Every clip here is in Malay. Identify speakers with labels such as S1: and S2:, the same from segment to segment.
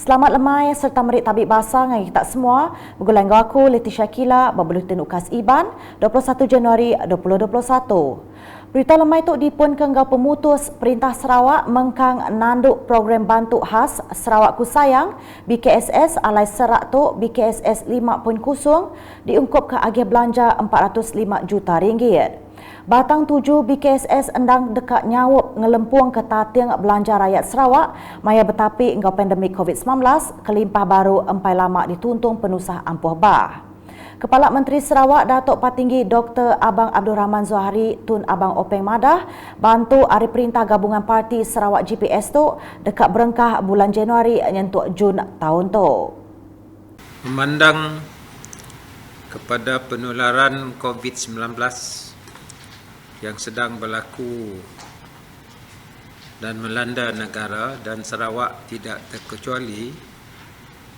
S1: Selamat lemai serta merik tabik basah dengan kita semua. Bergulang aku, Leticia Kila, berbuletin UKAS IBAN, 21 Januari 2021. Berita lemai itu dipun kenggau pemutus Perintah Sarawak mengkang nanduk program bantu khas Sarawak Ku Sayang BKSS alai serak tu BKSS 5.0 diungkup ke agih belanja 405 juta ringgit. Batang 7 BKSS endang dekat nyawup ngelempuang ke tating belanja rakyat Sarawak maya betapi engkau pandemik COVID-19 kelimpah baru empai lama dituntung penusah ampuh bah. Kepala Menteri Sarawak Datuk Patinggi Dr. Abang Abdul Rahman Zohari Tun Abang Openg Madah bantu Hari Perintah Gabungan Parti Sarawak GPS tu dekat berengkah bulan Januari nyentuk Jun tahun tu.
S2: Memandang kepada penularan COVID-19 yang sedang berlaku dan melanda negara dan Sarawak tidak terkecuali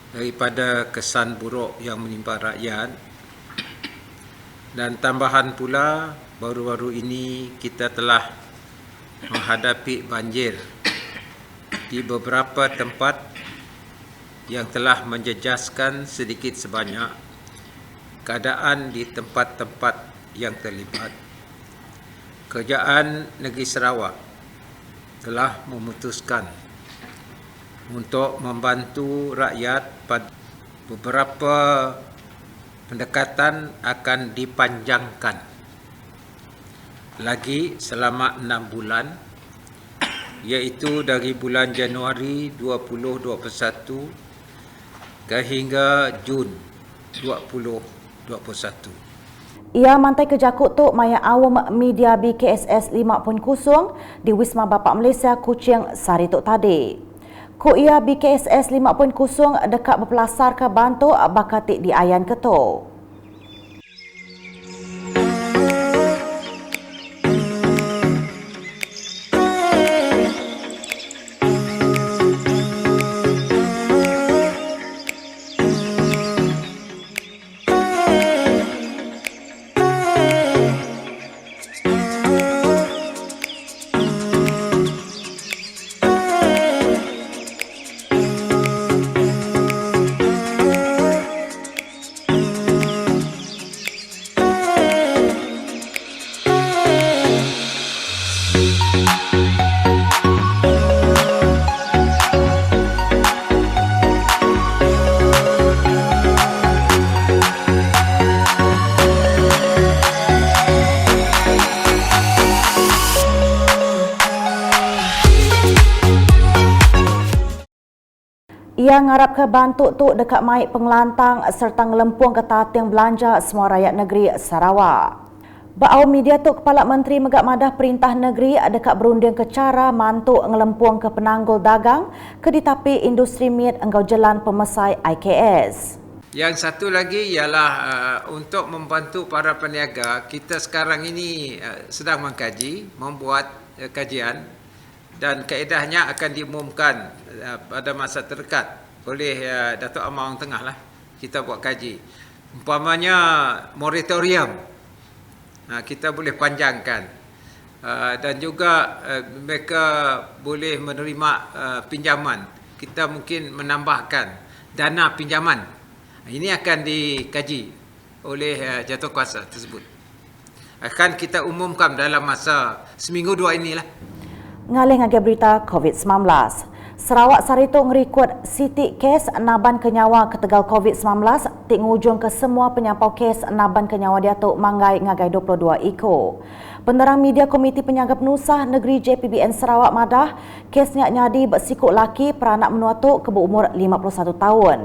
S2: daripada kesan buruk yang menimpa rakyat, dan tambahan pula baru-baru ini kita telah menghadapi banjir di beberapa tempat yang telah menjejaskan sedikit sebanyak keadaan di tempat-tempat yang terlibat. Kerajaan Negeri Sarawak telah memutuskan untuk membantu rakyat pada beberapa pendekatan akan dipanjangkan lagi selama 6 bulan, iaitu dari bulan Januari 2021 hingga Jun 2021.
S1: Ia mantai ke Jakut tu maya awam media BKSS 5.0 di Wisma Bapak Malaysia Kuching Sari Tok tadi. Ku ia BKSS 5.0 dekat berpelasar ke bantu bakatik di Ayan Ketuk. Ia ngarap ke bantu tu dekat maik pengelantang serta ngelempuang ke tating belanja semua rakyat negeri Sarawak. Bau media tu Kepala Menteri Megak Madah Perintah Negeri dekat berunding ke cara mantu ngelempuang ke penanggul dagang ke ditapi industri miat engkau jalan pemesai IKS.
S2: Yang satu lagi ialah untuk membantu para peniaga. Kita sekarang ini sedang mengkaji, membuat kajian, dan kaedahnya akan diumumkan pada masa terdekat oleh Datuk Amar Orang Tengah lah. Kita buat kaji. Umpamanya moratorium, kita boleh panjangkan, dan juga mereka boleh menerima pinjaman. Kita mungkin menambahkan dana pinjaman. Ini akan dikaji oleh jatuhkuasa tersebut. Akan kita umumkan dalam masa seminggu dua inilah.
S1: Ngalih ngagih berita COVID-19. Sarawak Sari tu ngerikut sitik kes naban kenyawa ke Tegal COVID-19 tik ngujung ke semua penyampau kes naban kenyawa dia tu manggai ngagai 22 iko. Penerang media Komiti Penyaga Penusah Negeri JPBN Sarawak Madah kes nyadi bersikuk laki peranak menua tu ke berumur 51 tahun.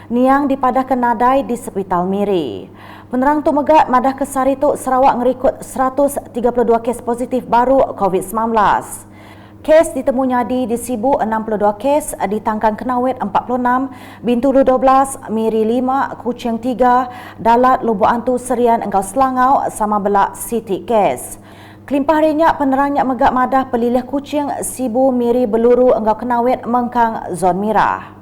S1: Niang dipadah ke nadai di Hospital Miri. Penerang tu megat Madah ke Sari tu Sarawak ngerikut 132 kes positif baru COVID-19. Kes ditemu nyadi di Sibu 62 kes, di Tangkang Kenawit 46, Bintulu 12, Miri 5, Kuching 3, Dalat Lubuk Antu Serian Engkau Selangau sama belak Siti kes. Kelimpah harinya penerangnya megak Madah pelilih Kuching, Sibu, Miri, Beluru Engkau Kenawit mengkang zon merah.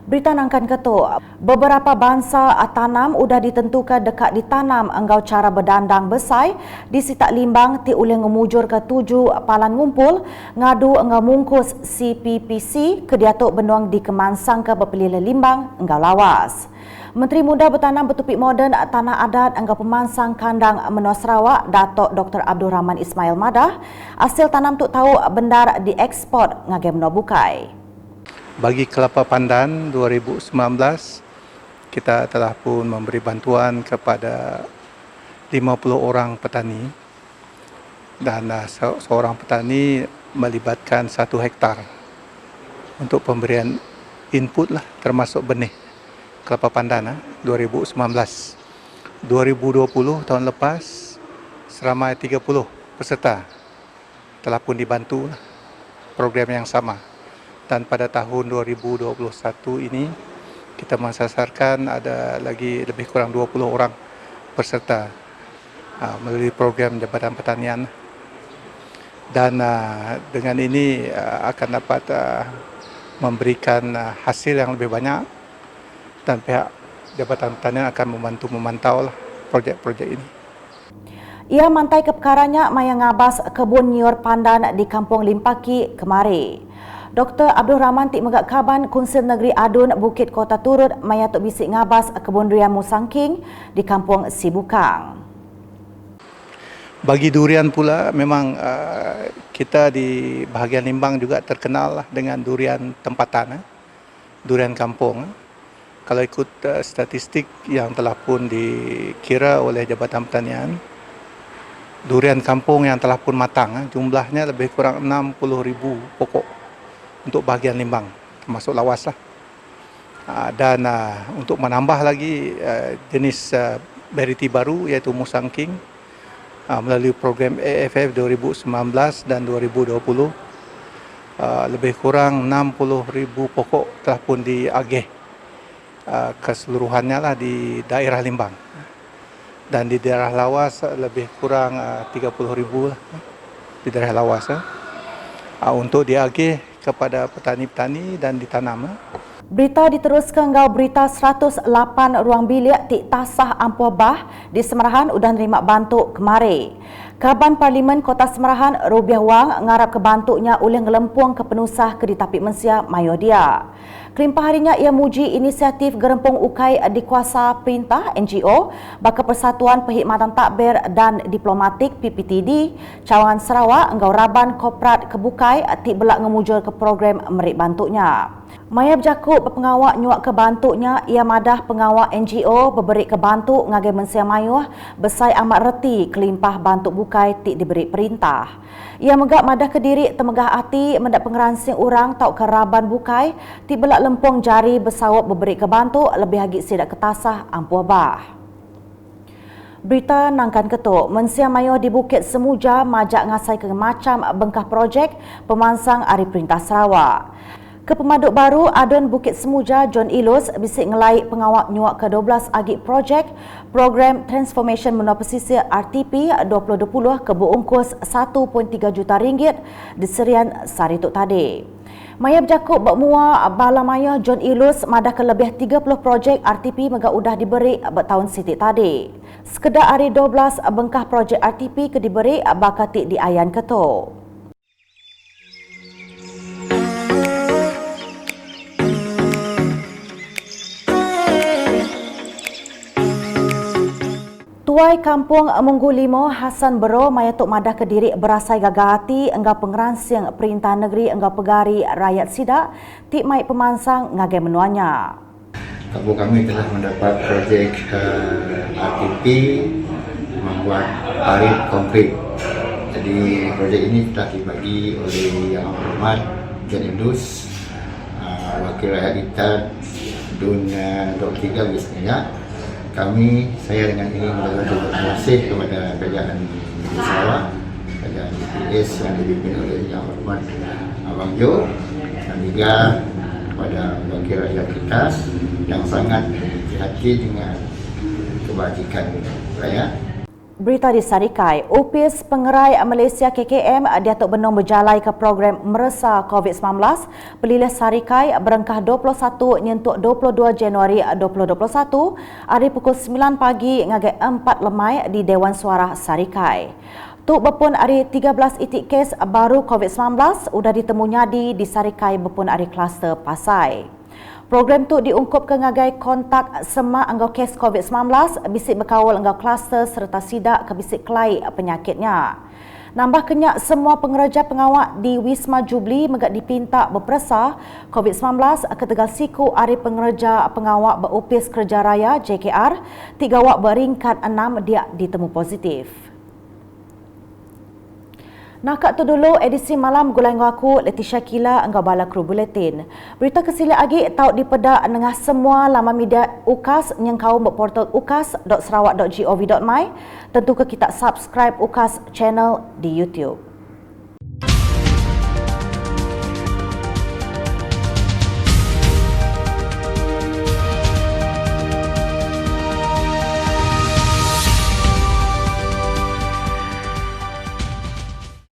S1: Berita Nangkan Ketuk, beberapa bangsa tanam sudah ditentukan dekat ditanam engkau cara berdandang besai di Sitak Limbang ti ulih ngemujur ke 7 palan ngumpul ngadu engkau mungkus CPPC ke Diatuk Benuang di Kemansang ke Berpilih Limbang engkau lawas. Menteri Muda Bertanam Bertupik Moden Tanah Adat engkau Pemansang Kandang Menua Sarawak Datuk Dr. Abdul Rahman Ismail Madah hasil tanam tuk tahu bendar diekspor ngagai menua bukai.
S3: Bagi kelapa pandan 2019, kita telah pun memberi bantuan kepada 50 orang petani dan seorang petani melibatkan 1 hektar untuk pemberian input lah, termasuk benih kelapa pandan 2019. 2020 tahun lepas seramai 30 peserta telah pun dibantu program yang sama. Dan pada tahun 2021 ini kita mensasarkan ada lagi lebih kurang 20 orang peserta melalui program Jabatan Pertanian. Dan dengan ini akan dapat memberikan hasil yang lebih banyak dan pihak Jabatan Pertanian akan membantu memantau projek-projek ini.
S1: Ia mantai ke perkaranya maya ngabas kebun nyiur pandan di Kampung Limpaki kemari. Dr. Abdul Rahman tik megak kaban Konsil Negeri Adun Bukit Kota Turut maya tok bisik ngabas kebun durian Musangking di Kampung Sibukang.
S3: Bagi durian pula memang kita di bahagian Limbang juga terkenal dengan durian tempatan, durian kampung. Kalau ikut statistik yang telah pun dikira oleh Jabatan Pertanian, durian kampung yang telah pun matang jumlahnya lebih kurang 60,000 pokok untuk bahagian Limbang, termasuk lawas lah. Dan untuk menambah lagi jenis variety baru iaitu Musangking melalui program AFF 2019 dan 2020 lebih kurang 60,000 pokok telah pun diagih keseluruhannya lah di daerah Limbang. Dan di daerah lawas lebih kurang 30,000 lah di daerah lawas untuk diagih kepada petani-petani dan ditanam.
S1: Berita diteruskan ngau berita 108 ruang bilik tik tasah Ampuh Bah di Semerahan udah nerima bantuk kemari. Kaban Parlimen Kota Semerahan Rubiah Wang ngarap ke bantuknya oleh ngelempuang ke penusah ke Ditapik Mensia Mayodia. Kelimpah harinya ia muji inisiatif Gerempung Ukai di kuasa perintah NGO Bakal Persatuan Perkhidmatan Takbir dan Diplomatik PPTD Cawangan Sarawak engkau raban korporat kebukai tik belak ngemujur ke program merik bantuknya. Maya berjakup pengawak nyuak ke bantuknya ia madah pengawak NGO beberik ke bantuk ngagai Mensia Mayuh besai amat reti kelimpah bantuk bukai tik diberi perintah. Ia megak madah ke diri temegah hati mendak pengeransing orang tau ke raban bukai tik belak lempung jari bersawap beberik ke bantuk lebih hagi sidak ketasah Ampuh Bah. Berita Nangkan Ketuk, Mensia Mayuh di Bukit Semuja majak ngasai ke macam bengkah projek pemansang Hari Perintah Sarawak. Kepemaduk baru Adun Bukit Semuja John Ilus bisik ngelai pengawak nyuak ke-12 agik projek Program Transformation Menua Pesisir RTP 2020 ke berungkus 1.3 juta ringgit di serian Sarituk tadi. Maya berjakup bermua Bala Maya John Ilus madah ke lebih 30 projek RTP megak udah diberi bertahun sitik tadi. Sekedar hari 12 bengkah projek RTP ke diberi bakatik di Ayan Ketuk. Tuai Kampung Munggu Limo Hasan Bero maya tok madah ke diri berasai gagahati enggau pengeransing Perintah Negeri enggau pegari rakyat sidak tik mai pemansang ngagai menuanya.
S4: Kampung kami telah mendapat projek RTP membuat parit konkret. Jadi projek ini telah dibagi oleh Yang Hormat John Ilus, Wakil Rakyat Itat Dun Dr. 3 biasanya. Saya dengan ini mengucapkan terima kasih kepada Kerajaan Negeri Sarawak, Kerajaan DPS yang dipimpin oleh Yang Hormat Abang Jo dan juga kepada wakil rakyat kita yang sangat hati dengan kebajikan rakyat.
S1: Berita di Sarikai, Opis Pengerai Malaysia KKM Datuk Benong berjalai ke program Meresa COVID-19 Pelilis Sarikai berengkah 21 nyentuk 22 Januari 2021 hari pukul 9 pagi ngagai 4 lemai di Dewan Suara Sarikai. Tuk berpun hari 13 itik kes baru COVID-19 sudah ditemu nyadi di Sarikai berpun hari kluster Pasai. Program tu diungkup ke ngagai kontak semak anggau kes COVID-19, bisik berkawal anggau kluster serta sidak ke bisik kelai penyakitnya. Nambah kenyak semua pengereja pengawak di Wisma Jubli megak dipinta berperasa COVID-19 ke Tegal Siku hari pengereja pengawak berupis kerja raya JKR, 3 awak beringkat 6 dia ditemu positif. Nakak tu dulu edisi malam gulai aku Leticia Kila enggau bala kru buletin. Berita kesila lagi tahu dipedak dengan semua laman media UKAS yang kau berportal ukas.sarawak.gov.my. Tentu ke kita subscribe UKAS channel di YouTube.